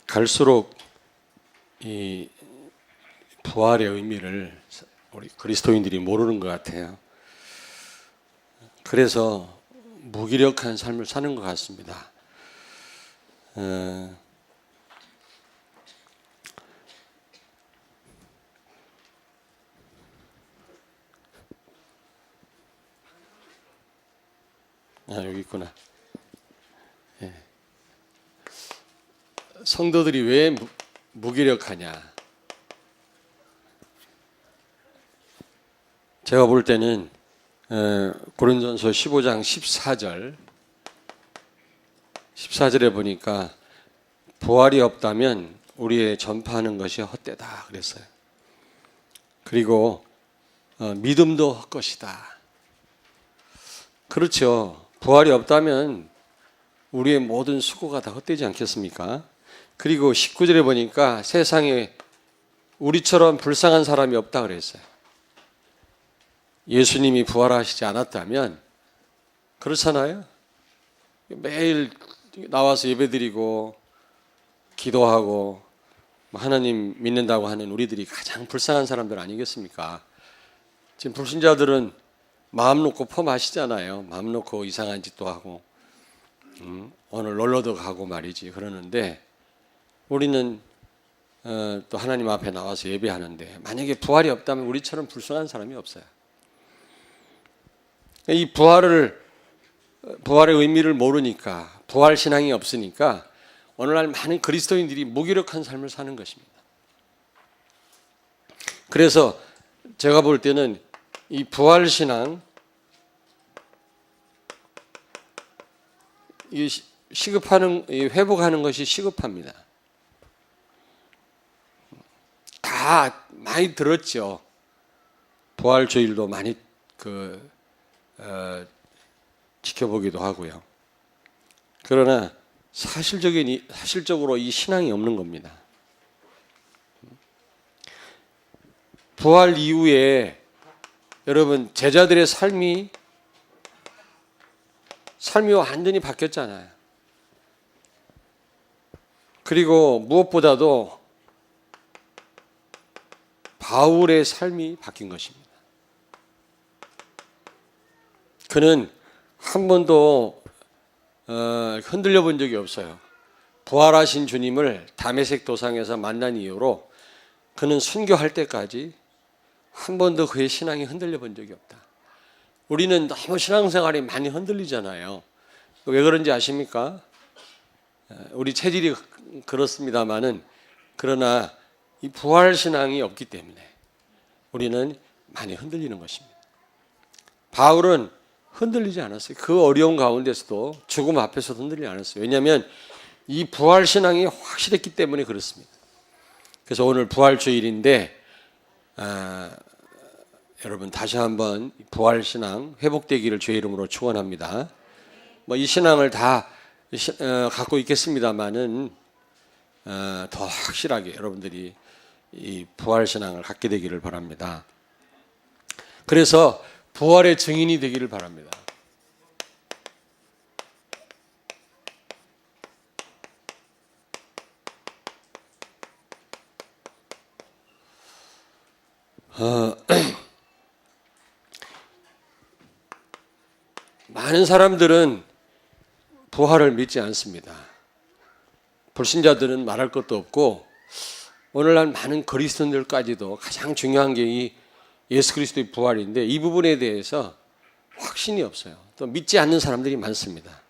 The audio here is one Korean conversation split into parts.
갈수록 이 부활의 의미를 우리 그리스도인들이 모르는 것 같아요. 그래서 무기력한 삶을 사는 것 같습니다. 여기 있구나. 예. 성도들이 왜 무기력하냐? 제가 볼 때는 고린도전서 15장 14절에 보니까 부활이 없다면 우리의 전파하는 것이 헛되다 그랬어요. 그리고 믿음도 헛것이다. 그렇죠. 부활이 없다면 우리의 모든 수고가 다 헛되지 않겠습니까? 그리고 19절에 보니까 세상에 우리처럼 불쌍한 사람이 없다 그랬어요. 예수님이 부활하시지 않았다면, 그렇잖아요. 매일 나와서 예배드리고 기도하고 하나님 믿는다고 하는 우리들이 가장 불쌍한 사람들 아니겠습니까? 지금 불신자들은 마음 놓고 펌하시잖아요. 마음 놓고 이상한 짓도 하고 오늘 놀러도 가고 말이지 그러는데, 우리는 또 하나님 앞에 나와서 예배하는데 만약에 부활이 없다면 우리처럼 불쌍한 사람이 없어요. 이 부활의 의미를 모르니까, 부활 신앙이 없으니까 오늘날 많은 그리스도인들이 무기력한 삶을 사는 것입니다. 그래서 제가 볼 때는 이 부활 신앙, 이 회복하는 것이 시급합니다. 다 많이 들었죠. 부활주일도 많이 지켜보기도 하고요. 그러나 사실적으로 이 신앙이 없는 겁니다. 부활 이후에 여러분 제자들의 삶이 완전히 바뀌었잖아요. 그리고 무엇보다도 바울의 삶이 바뀐 것입니다. 그는 한 번도 흔들려 본 적이 없어요. 부활하신 주님을 다메섹 도상에서 만난 이후로 그는 순교할 때까지 한 번도 그의 신앙이 흔들려 본 적이 없다. 우리는 너무 신앙생활이 많이 흔들리잖아요. 왜 그런지 아십니까? 우리 체질이 그렇습니다마는, 그러나 이 부활신앙이 없기 때문에 우리는 많이 흔들리는 것입니다. 바울은 흔들리지 않았어요. 그 어려운 가운데서도, 죽음 앞에서도 흔들리지 않았어요. 왜냐하면 이 부활신앙이 확실했기 때문에 그렇습니다. 그래서 오늘 부활주일인데 여러분 다시 한번 부활신앙 회복되기를 주의 이름으로 축원합니다. 이 신앙을 다 갖고 있겠습니다마는 더 확실하게 여러분들이 이 부활신앙을 갖게 되기를 바랍니다. 그래서 부활의 증인이 되기를 바랍니다. 많은 사람들은 부활을 믿지 않습니다. 불신자들은 말할 것도 없고, 오늘날 많은 그리스도인들까지도 가장 중요한 게 이 예수 그리스도의 부활인데, 이 부분에 대해서 확신이 없어요. 또 믿지 않는 사람들이 많습니다.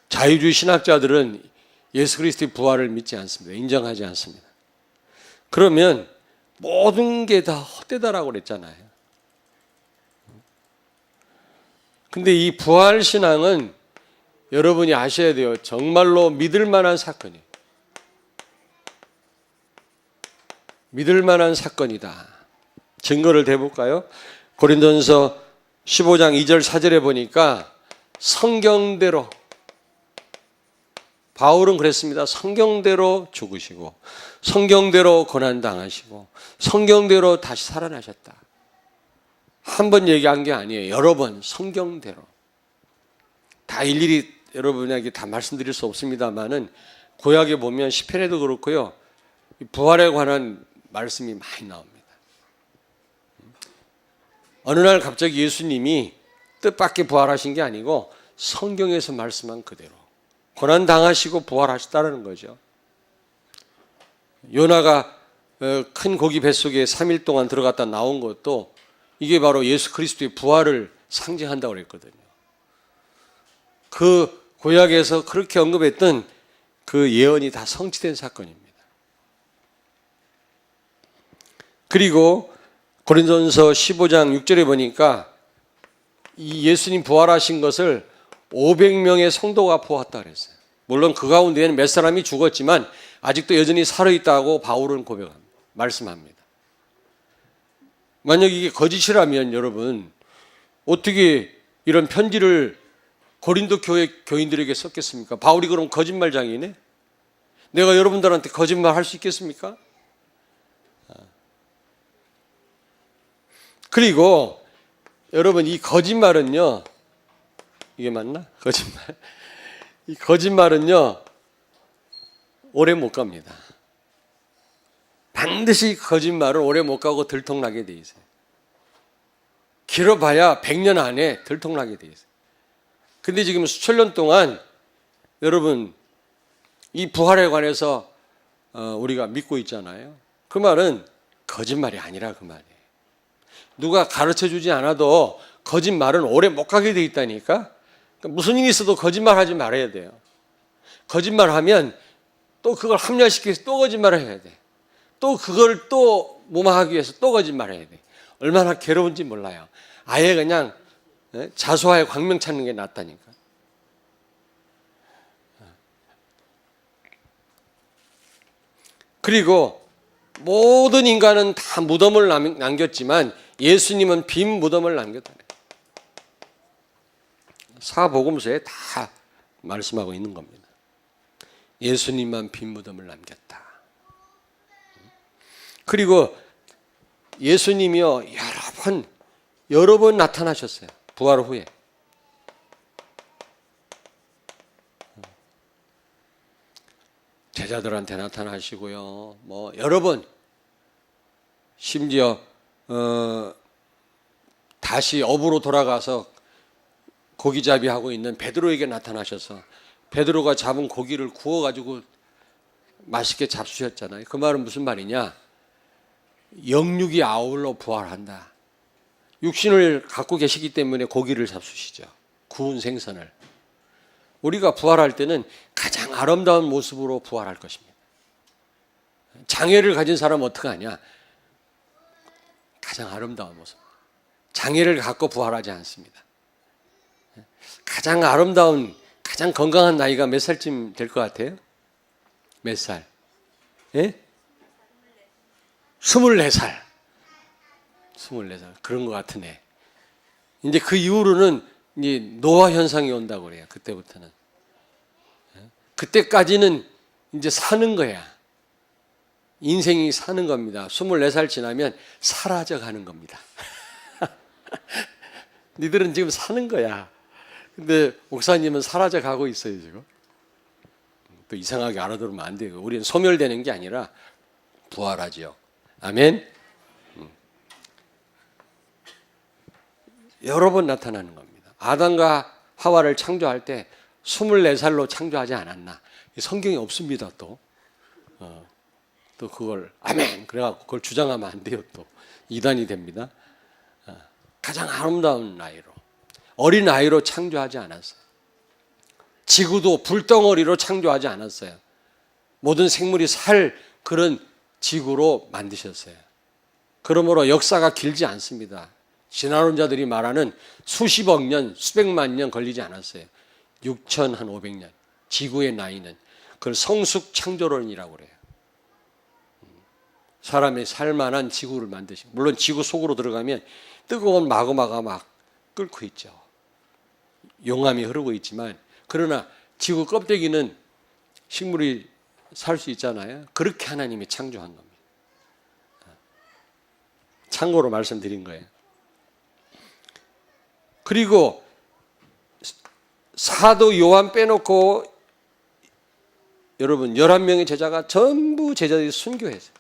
자유주의 신학자들은 예수 그리스도의 부활을 믿지 않습니다. 인정하지 않습니다. 그러면 모든 게 다 헛되다라고 그랬잖아요. 근데 이 부활신앙은 여러분이 아셔야 돼요. 정말로 믿을 만한 사건이에요. 믿을 만한 사건이다. 증거를 대볼까요? 고린도전서 15장 2절 4절에 보니까 성경대로, 바울은 그랬습니다. 성경대로 죽으시고 성경대로 고난당하시고 성경대로 다시 살아나셨다. 한 번 얘기한 게 아니에요. 여러 번 성경대로. 다 일일이 여러분에게 다 말씀드릴 수 없습니다만은 구약에 보면 시편에도 그렇고요. 부활에 관한 말씀이 많이 나옵니다. 어느 날 갑자기 예수님이 뜻밖의 부활하신 게 아니고 성경에서 말씀한 그대로 고난 당하시고 부활하셨다는 거죠. 요나가 큰 고기 뱃속에 3일 동안 들어갔다 나온 것도 이게 바로 예수 그리스도의 부활을 상징한다고 그랬거든요. 그 구약에서 그렇게 언급했던 그 예언이 다 성취된 사건입니다. 그리고 고린도전서 15장 6절에 보니까 이 예수님 부활하신 것을 500명의 성도가 보았다 그랬어요. 물론 그 가운데에는 몇 사람이 죽었지만 아직도 여전히 살아있다고 바울은 고백합니다. 말씀합니다. 만약 이게 거짓이라면 여러분 어떻게 이런 편지를 고린도 교회 교인들에게 썼겠습니까? 바울이 그럼 거짓말장이네? 내가 여러분들한테 거짓말 할 수 있겠습니까? 그리고 여러분 이 거짓말은요, 이게 맞나? 거짓말. 이 거짓말은요, 오래 못 갑니다. 반드시 거짓말은 오래 못 가고 들통나게 돼 있어요. 길어봐야 100년 안에 들통나게 돼 있어요. 근데 지금 수천 년 동안 여러분 이 부활에 관해서 우리가 믿고 있잖아요. 그 말은 거짓말이 아니라 그 말이에요. 누가 가르쳐 주지 않아도 거짓말은 오래 못 가게 돼 있다니까. 그러니까 무슨 일이 있어도 거짓말하지 말아야 돼요. 거짓말하면 또 그걸 합리화시켜서 또 거짓말을 해야 돼. 또 그걸 또 무마하기 위해서 또 거짓말해야 돼. 얼마나 괴로운지 몰라요. 아예 그냥 자수하에 광명 찾는 게 낫다니까. 그리고 모든 인간은 다 무덤을 남겼지만 예수님은 빈 무덤을 남겼다. 사복음서에 다 말씀하고 있는 겁니다. 예수님만 빈 무덤을 남겼다. 그리고 예수님이요 여러 번 나타나셨어요. 부활 후에. 제자들한테 나타나시고요. 뭐 여러 번 심지어 다시 업으로 돌아가서 고기잡이 하고 있는 베드로에게 나타나셔서 베드로가 잡은 고기를 구워가지고 맛있게 잡수셨잖아요. 그 말은 무슨 말이냐? 영육이 아울러 부활한다. 육신을 갖고 계시기 때문에 고기를 잡수시죠. 구운 생선을. 우리가 부활할 때는 가장 아름다운 모습으로 부활할 것입니다. 장애를 가진 사람은 어떻게 하냐? 가장 아름다운 모습. 장애를 갖고 부활하지 않습니다. 가장 아름다운, 가장 건강한 나이가 몇 살쯤 될 것 같아요? 몇 살? 예? 24살. 24살. 그런 것 같으네. 이제 그 이후로는 이제 노화 현상이 온다고 그래요. 그때부터는. 그때까지는 이제 사는 거야. 인생이 사는 겁니다. 24살 지나면 사라져 가는 겁니다. 니들은 지금 사는 거야. 근데 목사님은 사라져 가고 있어요, 지금. 또 이상하게 알아들으면 안 돼요. 우리는 소멸되는 게 아니라 부활하죠. 아멘. 여러 번 나타나는 겁니다. 아담과 하와를 창조할 때 24살로 창조하지 않았나. 성경에 없습니다, 또. 또 그걸 아멘 그래갖고 그걸 주장하면 안 돼요. 또 이단이 됩니다. 가장 아름다운 나이로 어린 아이로 창조하지 않았어요. 지구도 불덩어리로 창조하지 않았어요. 모든 생물이 살 그런 지구로 만드셨어요. 그러므로 역사가 길지 않습니다. 진화론자들이 말하는 수십억 년, 수백만 년 걸리지 않았어요. 6,500년. 지구의 나이는 그걸 성숙 창조론이라고 그래요. 사람이 살만한 지구를 만드시고, 물론 지구 속으로 들어가면 뜨거운 마그마가 막 끓고 있죠. 용암이 흐르고 있지만, 그러나 지구 껍데기는 식물이 살 수 있잖아요. 그렇게 하나님이 창조한 겁니다. 참고로 말씀드린 거예요. 그리고 사도 요한 빼놓고 여러분 11명의 제자가 전부 제자들이 순교했어요.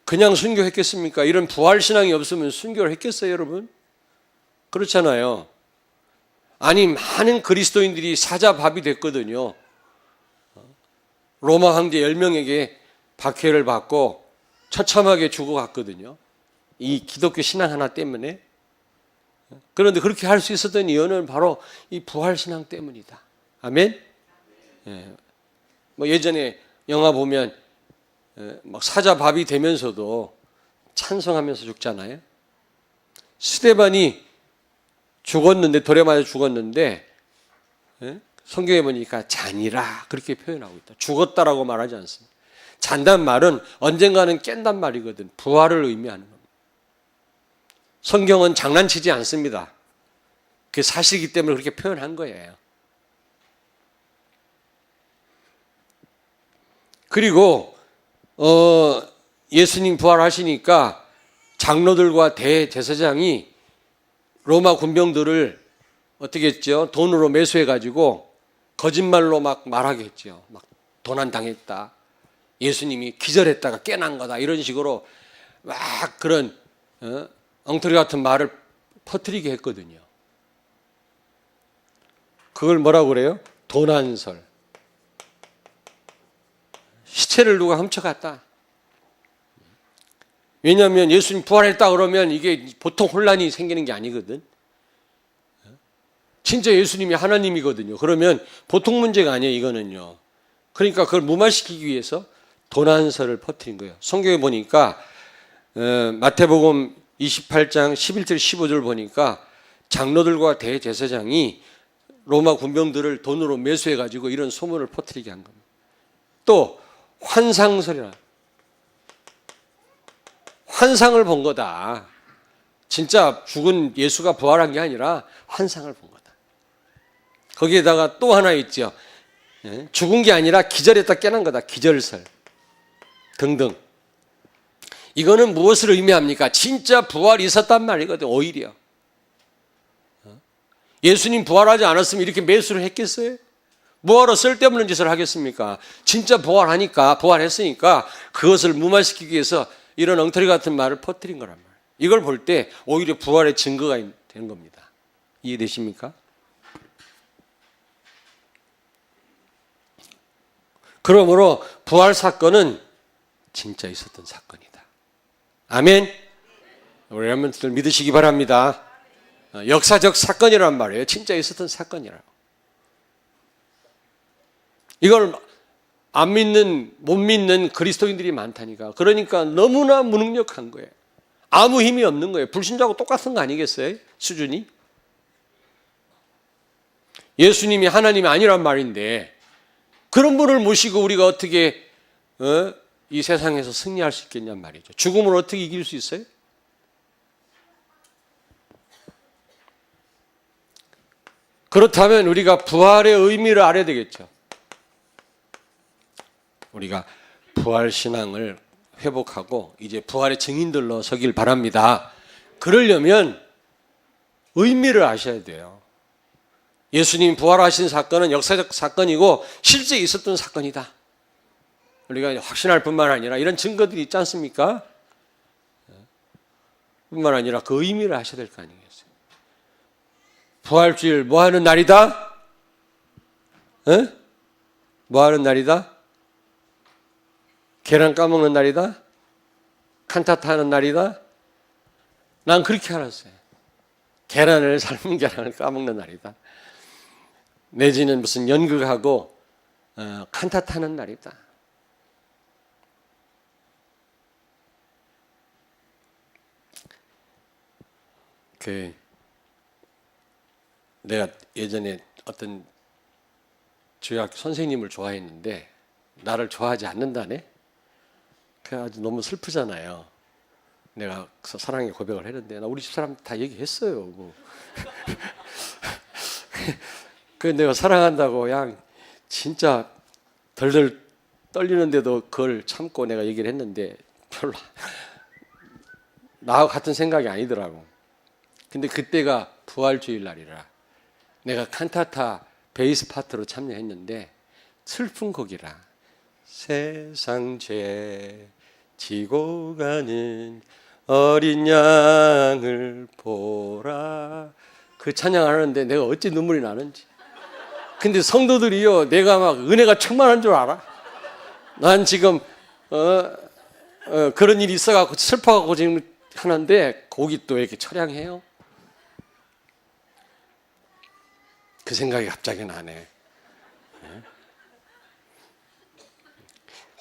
그냥 순교했겠습니까? 이런 부활신앙이 없으면 순교를 했겠어요, 여러분? 그렇잖아요. 아니, 많은 그리스도인들이 사자밥이 됐거든요. 로마 황제 10명에게 박해를 받고 처참하게 죽어갔거든요. 이 기독교 신앙 하나 때문에. 그런데 그렇게 할 수 있었던 이유는 바로 이 부활신앙 때문이다. 아멘? 예. 뭐 예전에 영화 보면 막 사자밥이 되면서도 찬송하면서 죽잖아요. 스데반이 죽었는데, 돌에 맞아 죽었는데, 성경에 보니까 잔이라 그렇게 표현하고 있다. 죽었다라고 말하지 않습니다. 잔단 말은 언젠가는 깬단 말이거든. 부활을 의미하는 겁니다. 성경은 장난치지 않습니다. 그게 사실이기 때문에 그렇게 표현한 거예요. 그리고 예수님 부활하시니까 장로들과 대제사장이 로마 군병들을 어떻게 했죠? 돈으로 매수해가지고 거짓말로 막 말하게 했죠. 막 도난당했다. 예수님이 기절했다가 깨난 거다. 이런 식으로 막 그런 엉터리 같은 말을 퍼뜨리게 했거든요. 그걸 뭐라고 그래요? 도난설. 시체를 누가 훔쳐갔다. 왜냐하면 예수님 부활했다 그러면 이게 보통 혼란이 생기는 게 아니거든. 진짜 예수님이 하나님이거든요. 그러면 보통 문제가 아니에요, 이거는요. 그러니까 그걸 무마시키기 위해서 도난설을 퍼뜨린 거예요. 성경에 보니까 마태복음 28장 11절 15절 보니까 장로들과 대제사장이 로마 군병들을 돈으로 매수해가지고 이런 소문을 퍼뜨리게 한 겁니다. 또 환상설이라, 환상을 본 거다. 진짜 죽은 예수가 부활한 게 아니라 환상을 본 거다. 거기에다가 또 하나 있죠. 죽은 게 아니라 기절했다 깨난 거다. 기절설 등등. 이거는 무엇을 의미합니까? 진짜 부활이 있었단 말이거든. 오히려 예수님 부활하지 않았으면 이렇게 매수를 했겠어요? 뭐하러 쓸데없는 짓을 하겠습니까? 진짜 부활했으니까 그것을 무마시키기 위해서 이런 엉터리 같은 말을 퍼뜨린 거란 말이에요. 이걸 볼 때 오히려 부활의 증거가 되는 겁니다. 이해되십니까? 그러므로 부활 사건은 진짜 있었던 사건이다. 아멘. 우리 여러분들 믿으시기 바랍니다. 역사적 사건이란 말이에요. 진짜 있었던 사건이라고. 이걸 안 믿는, 못 믿는 그리스도인들이 많다니까. 그러니까 너무나 무능력한 거예요. 아무 힘이 없는 거예요. 불신자하고 똑같은 거 아니겠어요? 수준이? 예수님이 하나님이 아니란 말인데 그런 분을 모시고 우리가 어떻게 이 세상에서 승리할 수 있겠냔 말이죠. 죽음을 어떻게 이길 수 있어요? 그렇다면 우리가 부활의 의미를 알아야 되겠죠. 우리가 부활 신앙을 회복하고 이제 부활의 증인들로 서길 바랍니다. 그러려면 의미를 아셔야 돼요. 예수님 부활하신 사건은 역사적 사건이고 실제 있었던 사건이다. 우리가 확신할 뿐만 아니라 이런 증거들이 있지 않습니까? 뿐만 아니라 그 의미를 아셔야 될 거 아니겠어요? 부활주일 뭐 하는 날이다? 뭐 하는 날이다? 계란 까먹는 날이다? 칸타타 하는 날이다? 난 그렇게 알았어요. 계란을, 삶은 계란을 까먹는 날이다. 내지는 무슨 연극하고 칸타타 하는 날이다. 내가 예전에 어떤 주일학교 선생님을 좋아했는데 나를 좋아하지 않는다네? 그래 아주 너무 슬프잖아요. 내가 사랑의 고백을 했는데 나 우리 집 사람 다 얘기했어요. 뭐. 그 내가 사랑한다고 그냥 진짜 덜덜 떨리는데도 그걸 참고 내가 얘기를 했는데 별로 나하고 같은 생각이 아니더라고. 근데 그때가 부활주일 날이라 내가 칸타타 베이스 파트로 참여했는데 슬픈 곡이라 세상 죄 지고 가는 어린 양을 보라 그 찬양을 하는데 내가 어찌 눈물이 나는지. 근데 성도들이요 내가 막 은혜가 충만한 줄 알아. 난 지금 그런 일이 있어갖고 슬퍼갖고 지금 하는데 곡이 또 이렇게 처량해요. 그 생각이 갑자기 나네.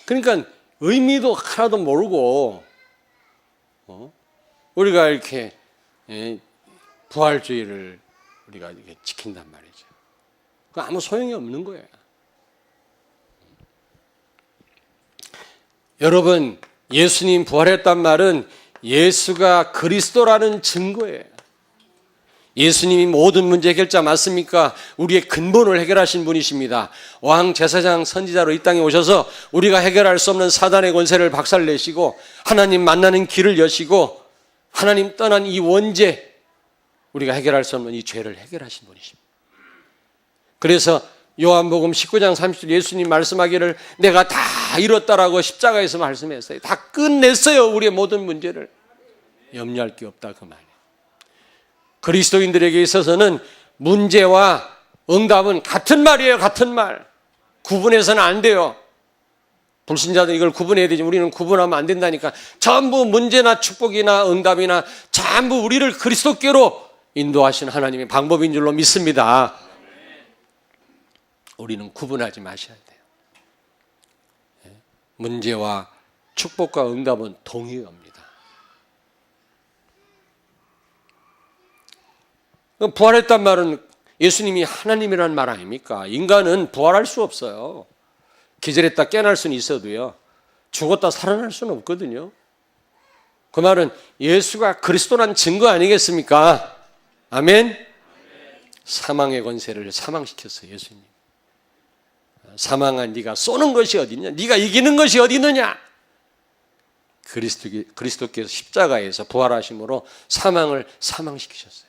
그러니까 의미도 하나도 모르고 우리가 이렇게 부활주의를 우리가 이렇게 지킨단 말이죠. 그 아무 소용이 없는 거예요. 여러분, 예수님 부활했단 말은 예수가 그리스도라는 증거예요. 예수님이 모든 문제 해결자 맞습니까? 우리의 근본을 해결하신 분이십니다. 왕, 제사장, 선지자로 이 땅에 오셔서 우리가 해결할 수 없는 사단의 권세를 박살내시고 하나님 만나는 길을 여시고 하나님 떠난 이 원죄, 우리가 해결할 수 없는 이 죄를 해결하신 분이십니다. 그래서 요한복음 19장 30절 예수님 말씀하기를 내가 다 이뤘다라고 십자가에서 말씀했어요. 다 끝냈어요. 우리의 모든 문제를. 염려할 게 없다 그 말이에요. 그리스도인들에게 있어서는 문제와 응답은 같은 말이에요. 같은 말. 구분해서는 안 돼요. 불신자들 이걸 구분해야 되지 우리는 구분하면 안 된다니까. 전부 문제나 축복이나 응답이나 전부 우리를 그리스도께로 인도하신 하나님의 방법인 줄로 믿습니다. 우리는 구분하지 마셔야 돼요. 문제와 축복과 응답은 동의합니다. 부활했단 말은 예수님이 하나님이라는 말 아닙니까? 인간은 부활할 수 없어요. 기절했다 깨어날 수는 있어도요. 죽었다 살아날 수는 없거든요. 그 말은 예수가 그리스도란 증거 아니겠습니까? 아멘? 사망의 권세를 사망시켰어요. 예수님. 사망한 네가 쏘는 것이 어디냐? 네가 이기는 것이 어디 있느냐? 그리스도께서 십자가에서 부활하심으로 사망을 사망시키셨어요.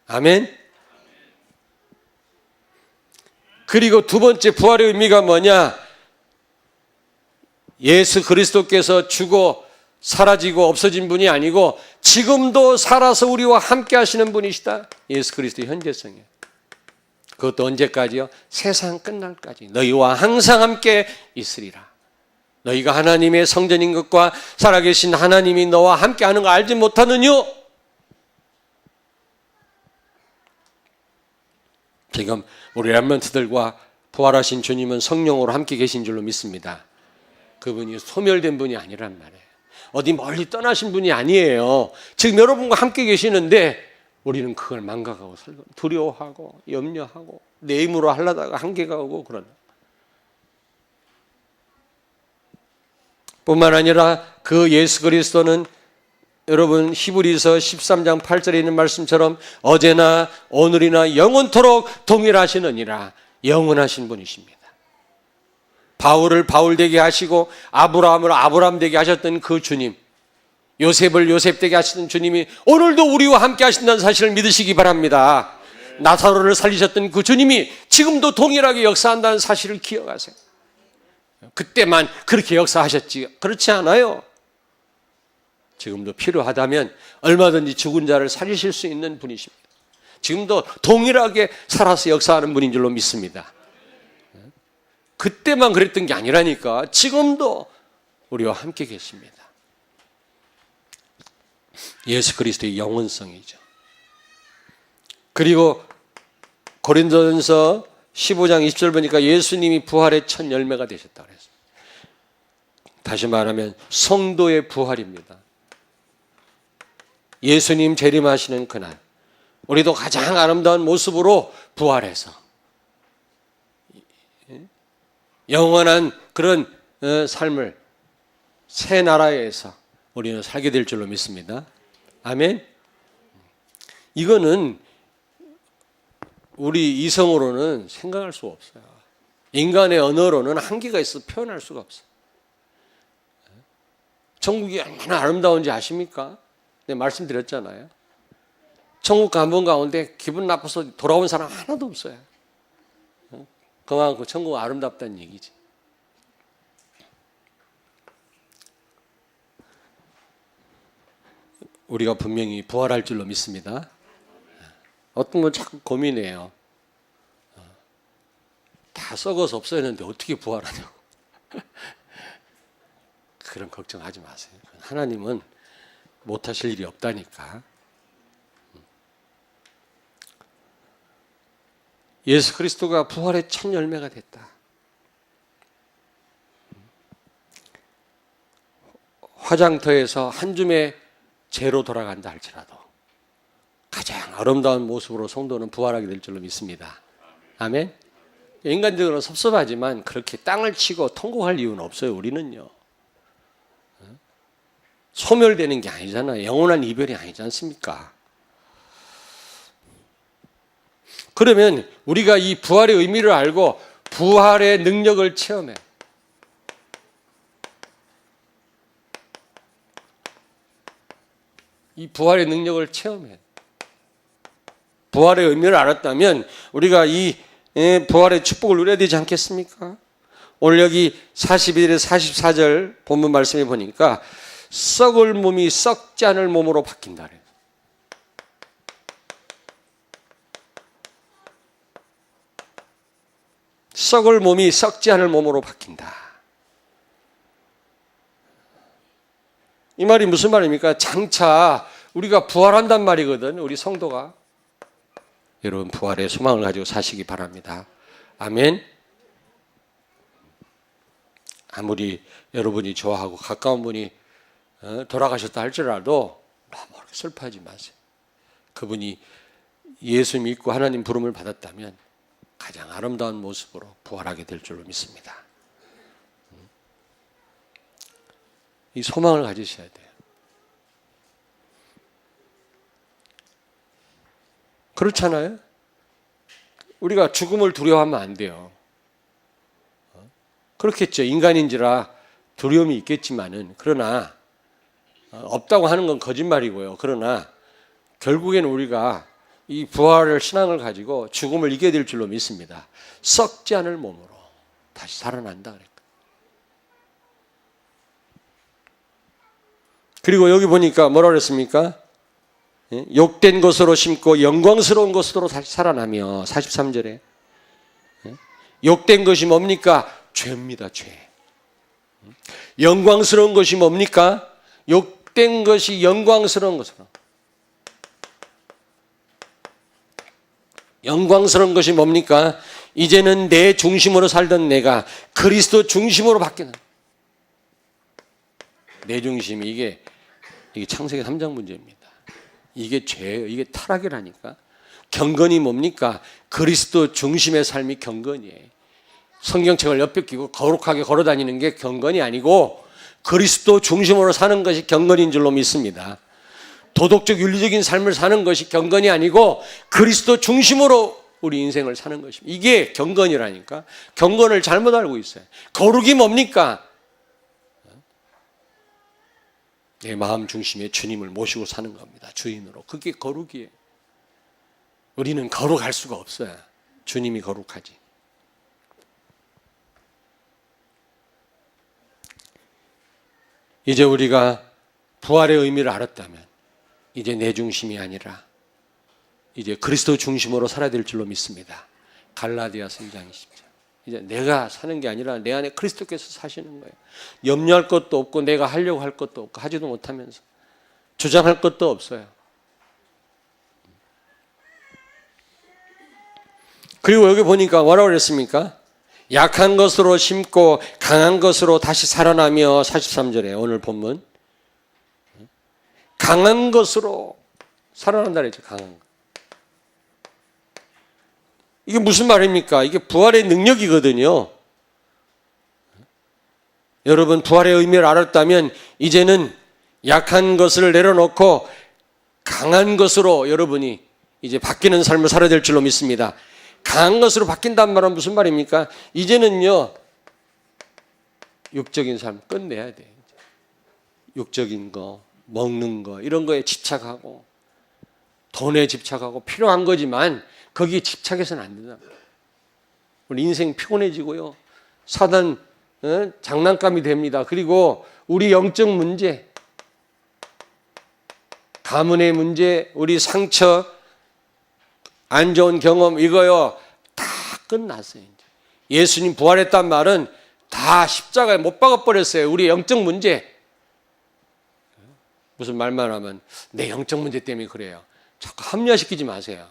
아멘. 그리고 두 번째 부활의 의미가 뭐냐? 예수 그리스도께서 죽어 사라지고 없어진 분이 아니고 지금도 살아서 우리와 함께 하시는 분이시다. 예수 그리스도의 현재성이에요. 그것도 언제까지요? 세상 끝날까지 너희와 항상 함께 있으리라. 너희가 하나님의 성전인 것과 살아계신 하나님이 너와 함께 하는 거 알지 못하느뇨? 지금 우리 렘넌트들과 부활하신 주님은 성령으로 함께 계신 줄로 믿습니다. 그분이 소멸된 분이 아니란 말이에요. 어디 멀리 떠나신 분이 아니에요. 지금 여러분과 함께 계시는데 우리는 그걸 망각하고 살고 두려워하고 염려하고 내 힘으로 하려다가 한계가 오고 그러나 뿐만 아니라 그 예수 그리스도는 여러분 히브리서 13장 8절에 있는 말씀처럼 어제나 오늘이나 영원토록 동일하시느니라. 영원하신 분이십니다. 바울을 바울 되게 하시고 아브라함을 아브라함 되게 하셨던 그 주님, 요셉을 요셉 되게 하시던 주님이 오늘도 우리와 함께 하신다는 사실을 믿으시기 바랍니다. 나사로를 살리셨던 그 주님이 지금도 동일하게 역사한다는 사실을 기억하세요. 그때만 그렇게 역사하셨지 그렇지 않아요. 지금도 필요하다면 얼마든지 죽은 자를 살리실 수 있는 분이십니다. 지금도 동일하게 살아서 역사하는 분인 줄로 믿습니다. 그때만 그랬던 게 아니라니까 지금도 우리와 함께 계십니다. 예수 그리스도의 영원성이죠. 그리고 고린도전서 15장 20절 보니까 예수님이 부활의 첫 열매가 되셨다고 그랬어요. 다시 말하면 성도의 부활입니다. 예수님 재림하시는 그날 우리도 가장 아름다운 모습으로 부활해서 영원한 그런 삶을 새 나라에서 우리는 살게 될 줄로 믿습니다. 아멘. 이거는 우리 이성으로는 생각할 수가 없어요. 인간의 언어로는 한계가 있어서 표현할 수가 없어요. 천국이 얼마나 아름다운지 아십니까? 네, 말씀드렸잖아요. 천국 가본 가운데 기분 나빠서 돌아온 사람 하나도 없어요. 그만큼 천국은 아름답다는 얘기지. 우리가 분명히 부활할 줄로 믿습니다. 어떤 건 자꾸 고민해요. 다 썩어서 없어졌는데 어떻게 부활하냐고. 그런 걱정하지 마세요. 하나님은 못하실 일이 없다니까. 예수 그리스도가 부활의 첫 열매가 됐다. 화장터에서 한 줌의 재로 돌아간다 할지라도 가장 아름다운 모습으로 성도는 부활하게 될 줄로 믿습니다. 아멘. 인간적으로 섭섭하지만 그렇게 땅을 치고 통곡할 이유는 없어요. 우리는요. 소멸되는 게 아니잖아요. 영원한 이별이 아니지 않습니까? 그러면 우리가 이 부활의 의미를 알고 부활의 능력을 체험해. 이 부활의 능력을 체험해. 부활의 의미를 알았다면 우리가 이 부활의 축복을 누려야 되지 않겠습니까? 오늘 여기 41에 44절 본문 말씀에 보니까 썩을 몸이 썩지 않을 몸으로 바뀐다. 썩을 몸이 썩지 않을 몸으로 바뀐다. 이 말이 무슨 말입니까? 장차 우리가 부활한단 말이거든. 우리 성도가. 여러분 부활의 소망을 가지고 사시기 바랍니다. 아멘. 아무리 여러분이 좋아하고 가까운 분이 돌아가셨다 할지라도 너무 슬퍼하지 마세요. 그분이 예수 믿고 하나님 부름을 받았다면 가장 아름다운 모습으로 부활하게 될 줄로 믿습니다. 이 소망을 가지셔야 돼요. 그렇잖아요? 우리가 죽음을 두려워하면 안 돼요. 그렇겠죠. 인간인지라 두려움이 있겠지만은, 그러나 없다고 하는 건 거짓말이고요. 그러나 결국에는 우리가 이 부활을 신앙을 가지고 죽음을 이겨야 될 줄로 믿습니다. 썩지 않을 몸으로 다시 살아난다 그랬거든요. 그리고 여기 보니까 뭐라 그랬습니까? 욕된 것으로 심고 영광스러운 것으로 다시 살아나며 43절에 욕된 것이 뭡니까? 죄입니다. 죄. 영광스러운 것이 뭡니까? 욕된 것이 영광스러운 것으로. 영광스러운 것이 뭡니까? 이제는 내 중심으로 살던 내가 그리스도 중심으로 바뀌는. 내 중심이 이게 창세기 3장 문제입니다. 이게 죄예요. 이게 타락이라니까. 경건이 뭡니까? 그리스도 중심의 삶이 경건이에요. 성경책을 옆에 끼고 거룩하게 걸어다니는 게 경건이 아니고 그리스도 중심으로 사는 것이 경건인 줄로 믿습니다. 도덕적 윤리적인 삶을 사는 것이 경건이 아니고 그리스도 중심으로 우리 인생을 사는 것입니다. 이게 경건이라니까. 경건을 잘못 알고 있어요. 거룩이 뭡니까? 내 마음 중심에 주님을 모시고 사는 겁니다. 주인으로. 그게 거룩이에요. 우리는 거룩할 수가 없어요. 주님이 거룩하지. 이제 우리가 부활의 의미를 알았다면 이제 내 중심이 아니라 이제 그리스도 중심으로 살아야 될 줄로 믿습니다. 갈라디아서 2장 20절. 이제 내가 사는 게 아니라 내 안에 그리스도께서 사시는 거예요. 염려할 것도 없고 내가 하려고 할 것도 없고 하지도 못하면서 주장할 것도 없어요. 그리고 여기 보니까 뭐라고 그랬습니까? 약한 것으로 심고 강한 것으로 다시 살아나며 43절에 오늘 본문 강한 것으로 살아난다 그랬죠. 강한 것. 이게 무슨 말입니까? 이게 부활의 능력이거든요. 여러분 부활의 의미를 알았다면 이제는 약한 것을 내려놓고 강한 것으로 여러분이 이제 바뀌는 삶을 살아야 될 줄로 믿습니다. 강한 것으로 바뀐다는 말은 무슨 말입니까? 이제는요 육적인 삶 끝내야 돼. 육적인 거, 먹는 거 이런 거에 집착하고 돈에 집착하고 필요한 거지만 거기에 집착해서는 안 된다. 우리 인생 피곤해지고요. 사단 장난감이 됩니다. 그리고 우리 영적 문제, 가문의 문제, 우리 상처, 안 좋은 경험 이거요 다 끝났어요. 이제. 예수님 부활했단 말은 다 십자가에 못 박아버렸어요. 우리 영적 문제. 무슨 말만 하면 내 영적 문제 때문에 그래요. 자꾸 합리화시키지 마세요.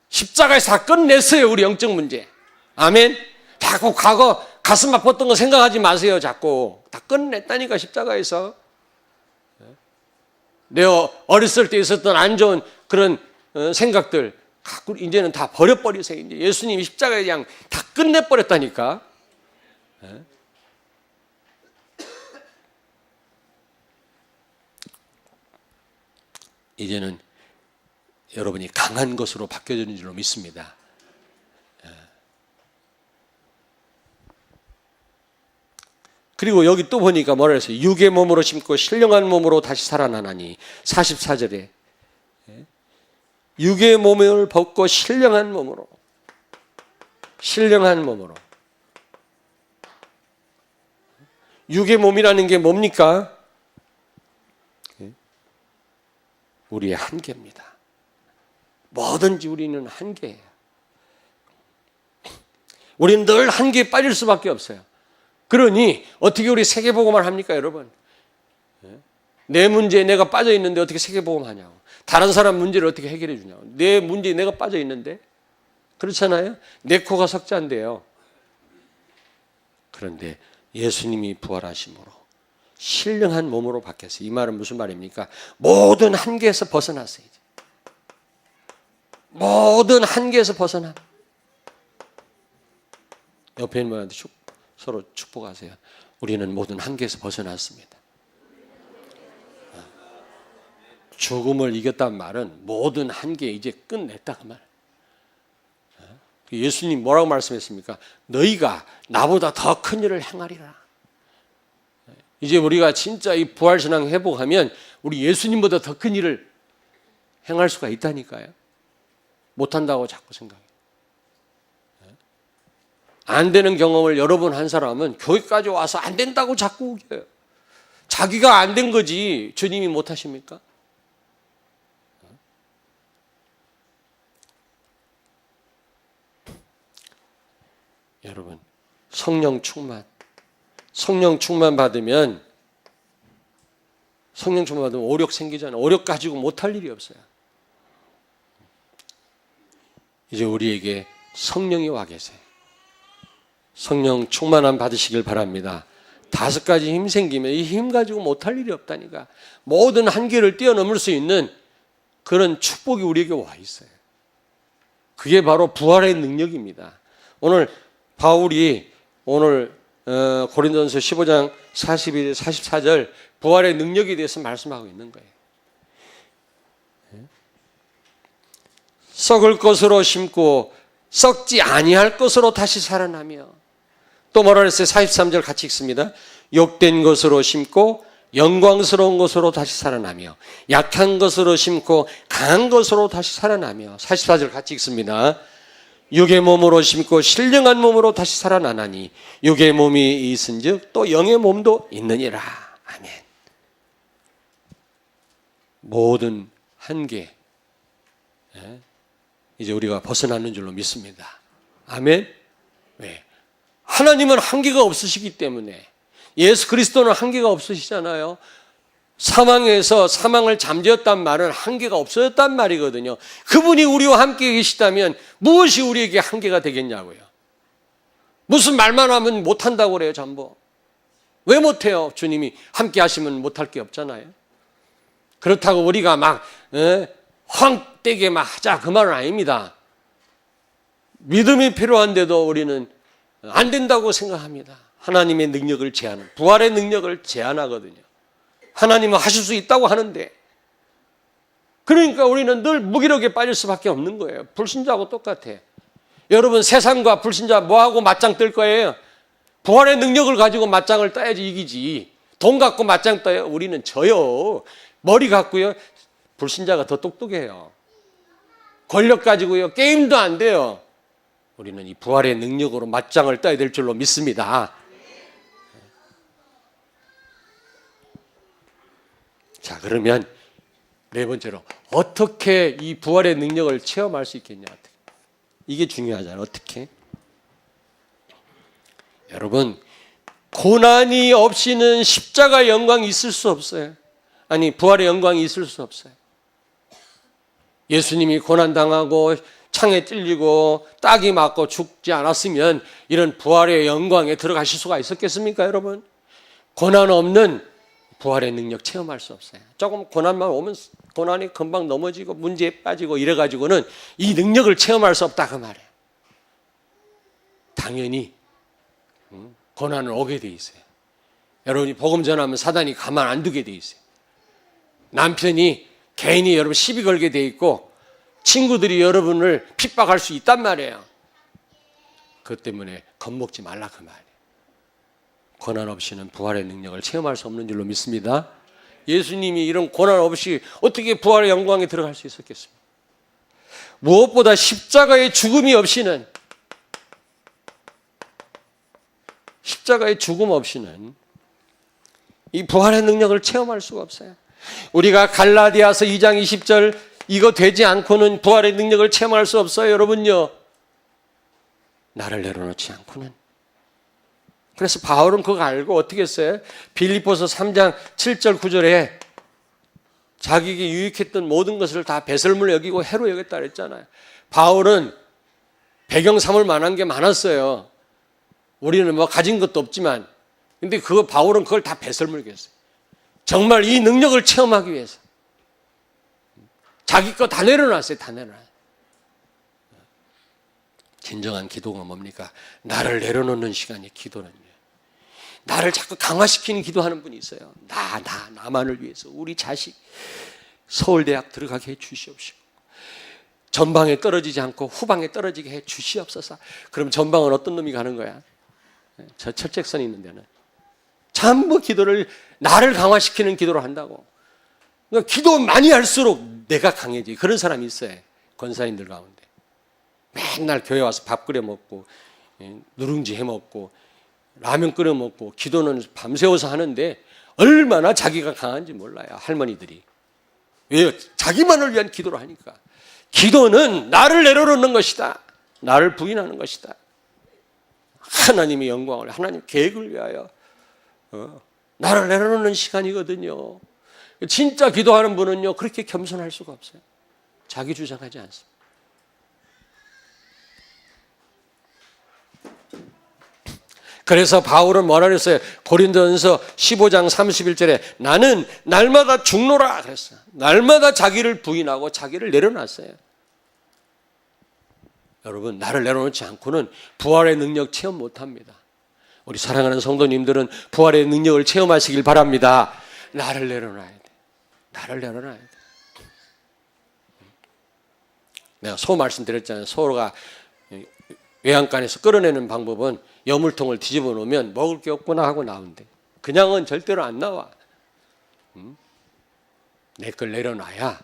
십자가에서 다 끝냈어요. 우리 영적 문제. 아멘. 자꾸 과거 가슴 아팠던 거 생각하지 마세요. 자꾸 다 끝냈다니까 십자가에서. 내 어렸을 때 있었던 안 좋은 그런 생각들 갖고 이제는 다 버려버리세요. 이제 예수님이 십자가에 그냥 다 끝내버렸다니까. 이제는 여러분이 강한 것으로 바뀌어지는 줄로 믿습니다. 그리고 여기 또 보니까 뭐라 했어요? 육의 몸으로 심고 신령한 몸으로 다시 살아나나니 44절에 육의 몸을 벗고 신령한 몸으로 육의 몸이라는 게 뭡니까? 우리의 한계입니다. 뭐든지 우리는 한계예요. 우리는 늘 한계에 빠질 수밖에 없어요. 그러니 어떻게 우리 세계복음을 합니까, 여러분? 내 문제에 내가 빠져 있는데 어떻게 세계복음 하냐고. 다른 사람 문제를 어떻게 해결해 주냐고. 내 문제에 내가 빠져 있는데. 그렇잖아요. 내 코가 석자인데요. 그런데 예수님이 부활하심으로 신령한 몸으로 바뀌었어요. 이 말은 무슨 말입니까? 모든 한계에서 벗어났어요. 이제. 모든 한계에서 벗어나. 옆에 있는 분한테 서로 축복하세요. 우리는 모든 한계에서 벗어났습니다. 죽음을 이겼다는 말은 모든 한계 이제 끝냈다 그 말. 예수님 뭐라고 말씀했습니까? 너희가 나보다 더 큰 일을 행하리라. 이제 우리가 진짜 이 부활신앙 회복하면 우리 예수님보다 더 큰 일을 행할 수가 있다니까요. 못한다고 자꾸 생각해요. 안 되는 경험을 여러 번 한 사람은 교회까지 와서 안 된다고 자꾸 우겨요. 자기가 안 된 거지 주님이 못하십니까? 여러분, 성령 충만 받으면 오력 생기잖아요. 오력 가지고 못할 일이 없어요. 이제 우리에게 성령이 와 계세요. 성령 충만함 받으시길 바랍니다. 5가지 힘 생기면 이 힘 가지고 못할 일이 없다니까. 모든 한계를 뛰어넘을 수 있는 그런 축복이 우리에게 와 있어요. 그게 바로 부활의 능력입니다. 오늘 바울이 고린도전서 15장 42, 44절 부활의 능력에 대해서 말씀하고 있는 거예요. 썩을 것으로 심고 썩지 아니할 것으로 다시 살아나며, 또 뭐라 그랬어요? 43절 같이 읽습니다. 욕된 것으로 심고 영광스러운 것으로 다시 살아나며, 약한 것으로 심고 강한 것으로 다시 살아나며. 44절 같이 읽습니다. 육의 몸으로 심고 신령한 몸으로 다시 살아나나니 육의 몸이 있은즉 또 영의 몸도 있느니라. 아멘. 모든 한계 이제 우리가 벗어나는 줄로 믿습니다. 아멘. 왜? 하나님은 한계가 없으시기 때문에. 예수 그리스도는 한계가 없으시잖아요. 사망에서 사망을 잠재웠단 말은 한계가 없어졌단 말이거든요. 그분이 우리와 함께 계시다면 무엇이 우리에게 한계가 되겠냐고요. 무슨 말만 하면 못한다고 그래요, 전부. 왜 못해요? 주님이 함께 하시면 못할 게 없잖아요. 그렇다고 우리가 막 황되게 막 하자 그 말은 아닙니다. 믿음이 필요한데도 우리는 안 된다고 생각합니다. 하나님의 능력을 부활의 능력을 제한하거든요. 하나님은 하실 수 있다고 하는데, 그러니까 우리는 늘 무기력에 빠질 수밖에 없는 거예요. 불신자하고 똑같아. 여러분, 세상과 불신자 뭐하고 맞짱 뜰 거예요? 부활의 능력을 가지고 맞짱을 떠야지 이기지. 돈 갖고 맞짱 떠요? 우리는 져요. 머리 갖고요. 불신자가 더 똑똑해요. 권력 가지고요 게임도 안 돼요. 우리는 이 부활의 능력으로 맞짱을 떠야 될 줄로 믿습니다. 자, 그러면 네 번째로 어떻게 이 부활의 능력을 체험할 수 있겠냐. 이게 중요하잖아요. 어떻게? 여러분, 고난이 없이는 십자가의 영광이 있을 수 없어요. 아니, 부활의 영광이 있을 수 없어요. 예수님이 고난당하고 창에 찔리고 딱이 맞고 죽지 않았으면 이런 부활의 영광에 들어가실 수가 있었겠습니까, 여러분? 고난 없는 부활의 능력 체험할 수 없어요. 조금 고난만 오면 고난이 금방 넘어지고 문제에 빠지고 이래가지고는 이 능력을 체험할 수 없다 그 말이에요. 당연히 고난은 오게 돼 있어요. 여러분이 복음 전하면 사단이 가만 안 두게 돼 있어요. 남편이 개인이 여러분 시비 걸게 돼 있고 친구들이 여러분을 핍박할 수 있단 말이에요. 그것 때문에 겁먹지 말라 그 말이에요. 고난 없이는 부활의 능력을 체험할 수 없는 줄로 믿습니다. 예수님이 이런 고난 없이 어떻게 부활의 영광에 들어갈 수 있었겠습니까? 무엇보다 십자가의 죽음이 없이는, 십자가의 죽음 없이는 이 부활의 능력을 체험할 수가 없어요. 우리가 갈라디아서 2장 20절 이거 되지 않고는 부활의 능력을 체험할 수 없어요. 여러분요, 나를 내려놓지 않고는. 그래서 바울은 그거 알고 어떻게 했어요? 빌립보서 3장 7절 9절에 자기에게 유익했던 모든 것을 다 배설물로 여기고 해로 여겼다 그랬잖아요. 바울은 배경 삼을 만한 게 많았어요. 우리는 뭐 가진 것도 없지만, 근데 바울은 그걸 다 배설물 여겼어요. 정말 이 능력을 체험하기 위해서 자기 거 다 내려놨어요. 다 내려놨어요. 진정한 기도가 뭡니까? 나를 내려놓는 시간이 기도는요. 나를 자꾸 강화시키는 기도하는 분이 있어요. 나만을 위해서 우리 자식 서울대학 들어가게 해 주시옵시고, 전방에 떨어지지 않고 후방에 떨어지게 해 주시옵소서. 그럼 전방은 어떤 놈이 가는 거야? 저 철책선이 있는 데는 전부 기도를, 나를 강화시키는 기도를 한다고. 그러니까 기도 많이 할수록 내가 강해지. 그런 사람이 있어요. 권사님들 가운데. 맨날 교회 와서 밥 끓여 먹고 누룽지 해 먹고 라면 끓여 먹고 기도는 밤새워서 하는데 얼마나 자기가 강한지 몰라요. 할머니들이. 왜요? 자기만을 위한 기도를 하니까. 기도는 나를 내려놓는 것이다. 나를 부인하는 것이다. 하나님의 영광을, 하나님 계획을 위하여 나를 내려놓는 시간이거든요. 진짜 기도하는 분은요, 그렇게 겸손할 수가 없어요. 자기 주장하지 않습니다. 그래서 바울은 뭐라 그랬어요? 고린도전서 15장 31절에 나는 날마다 죽노라 그랬어요. 날마다 자기를 부인하고 자기를 내려놨어요. 여러분, 나를 내려놓지 않고는 부활의 능력 체험 못합니다. 우리 사랑하는 성도님들은 부활의 능력을 체험하시길 바랍니다. 나를 내려놔야 돼. 나를 내려놔야 돼. 내가 소 말씀드렸잖아요. 소가 외양간에서 끌어내는 방법은 여물통을 뒤집어 놓으면 먹을 게 없구나 하고 나온대. 그냥은 절대로 안 나와. 내 걸 내려놔야.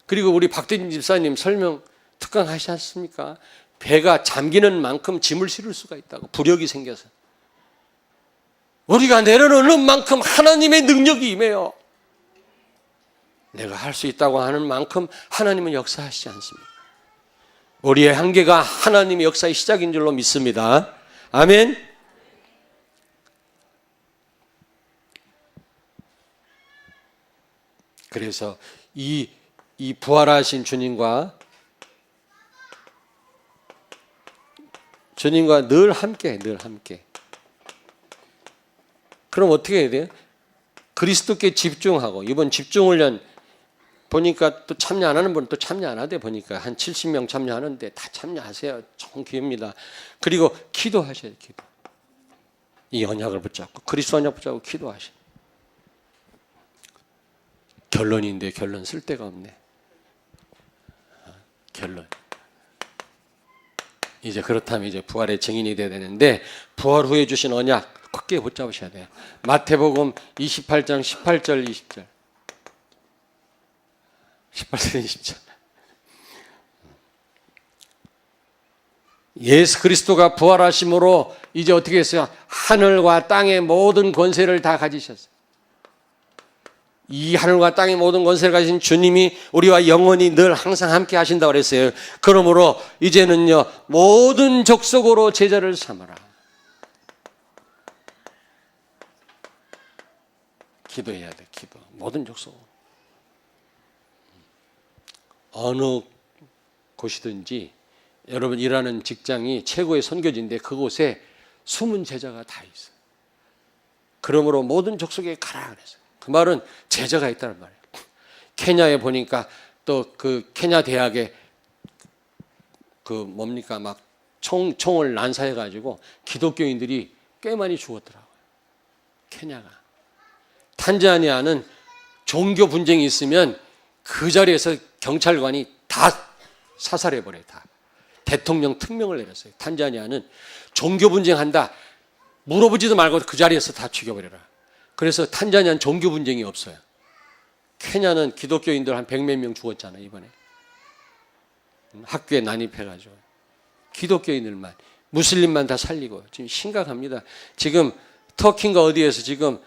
그리고 우리 박대진 집사님 설명 특강하시지 않습니까? 배가 잠기는 만큼 짐을 실을 수가 있다고. 부력이 생겨서. 우리가 내려놓는 만큼 하나님의 능력이 임해요. 내가 할 수 있다고 하는 만큼 하나님은 역사하시지 않습니다. 우리의 한계가 하나님의 역사의 시작인 줄로 믿습니다. 아멘. 그래서 이 부활하신 주님과 늘 함께. 그럼 어떻게 해야 돼요? 그리스도께 집중하고, 이번 집중훈련 보니까 또 참여 안 하는 분은 또 참여 안 하대. 보니까 한 70명 참여하는데 다 참여하세요. 좋은 기회입니다. 그리고 기도하셔야 돼요. 기도. 이 언약을 붙잡고, 그리스도 언약 붙잡고 기도하셔야 돼요. 결론인데 결론 쓸 데가 없네. 결론. 이제 그렇다면 이제 부활의 증인이 돼야 되는데, 부활 후에 주신 언약 굳게 붙잡으셔야 돼요. 마태복음 28장 18절 20절. 18절 20절. 예수 그리스도가 부활하심으로 이제 어떻게 했어요? 하늘과 땅의 모든 권세를 다 가지셨어요. 이 하늘과 땅의 모든 권세를 가진 주님이 우리와 영원히 늘 항상 함께 하신다고 그랬어요. 그러므로 이제는요, 모든 족속으로 제자를 삼아라. 기도해야 돼, 기도. 모든 족속. 어느 곳이든지 여러분 일하는 직장이 최고의 선교지인데 그곳에 숨은 제자가 다 있어요. 그러므로 모든 족속에 가라 그랬어요. 그 말은 제자가 있다는 말이에요. 케냐에 보니까 또 그 케냐 대학에 그 뭡니까 막 총을 난사해 가지고 기독교인들이 꽤 많이 죽었더라고요. 케냐가. 탄자니아는 종교 분쟁이 있으면 그 자리에서 경찰관이 다 사살해 버려요. 다. 대통령 특명을 내렸어요. 탄자니아는 종교 분쟁한다. 물어보지도 말고 그 자리에서 다 죽여버려라. 그래서 탄자니아는 종교 분쟁이 없어요. 케냐는 기독교인들 한 100몇 명 죽었잖아요, 이번에. 학교에 난입해가지고. 기독교인들만, 무슬림만 다 살리고. 지금 심각합니다. 지금 터키인가 어디에서 지금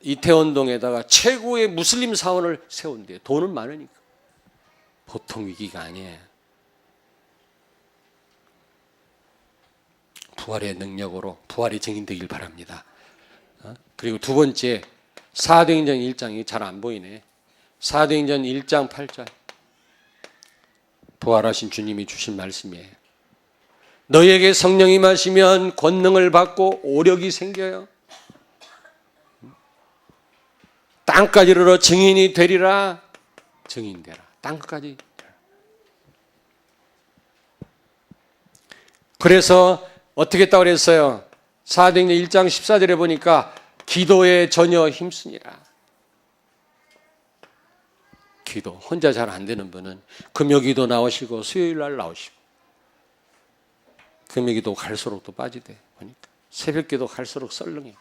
이태원동에다가 최고의 무슬림 사원을 세운대요. 돈은 많으니까. 보통 위기가 아니에요. 부활의 능력으로 부활이 증인되길 바랍니다. 그리고 두 번째, 사도행전 1장이 잘 안 보이네. 사도행전 1장 8절. 부활하신 주님이 주신 말씀이에요. 너희에게 성령이 임하시면 권능을 받고 오력이 생겨요. 땅까지 이르러 증인이 되리라. 증인되라. 땅까지. 그래서 어떻게 했다고 그랬어요? 사도행전 1장 14절에 보니까 기도에 전혀 힘쓰니라. 기도. 혼자 잘 안 되는 분은 금요기도 나오시고 수요일 날 나오시고 금요기도 갈수록 또 빠지대. 보니까 새벽기도 갈수록 썰렁해.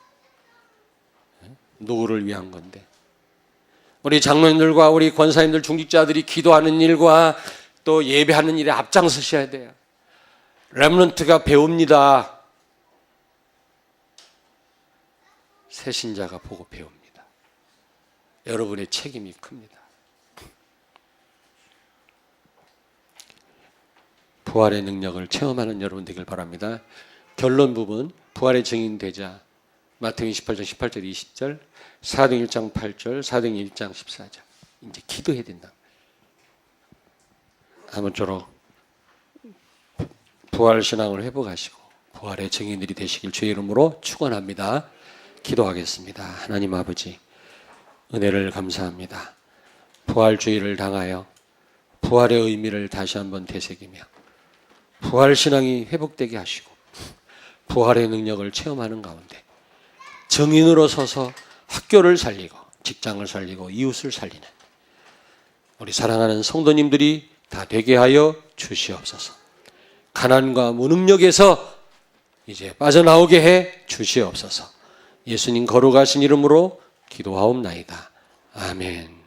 누구를 위한 건데? 우리 장로님들과 우리 권사님들 중직자들이 기도하는 일과 또 예배하는 일에 앞장서셔야 돼요. 렘넌트가 배웁니다. 새신자가 보고 배웁니다. 여러분의 책임이 큽니다. 부활의 능력을 체험하는 여러분 되길 바랍니다. 결론 부분, 부활의 증인되자. 마태복음 28장 18절 20절, 사도행전 1장 8절, 사도행전 1장 14절. 이제 기도해야 된다. 아무쪼록 부활 신앙을 회복하시고 부활의 증인들이 되시길 주의 이름으로 축원합니다. 기도하겠습니다. 하나님 아버지, 은혜를 감사합니다. 부활주의를 당하여 부활의 의미를 다시 한번 되새기며 부활 신앙이 회복되게 하시고 부활의 능력을 체험하는 가운데 증인으로 서서 학교를 살리고 직장을 살리고 이웃을 살리는 우리 사랑하는 성도님들이 다 되게 하여 주시옵소서. 가난과 무능력에서 이제 빠져나오게 해 주시옵소서. 예수님 거룩하신 이름으로 기도하옵나이다. 아멘.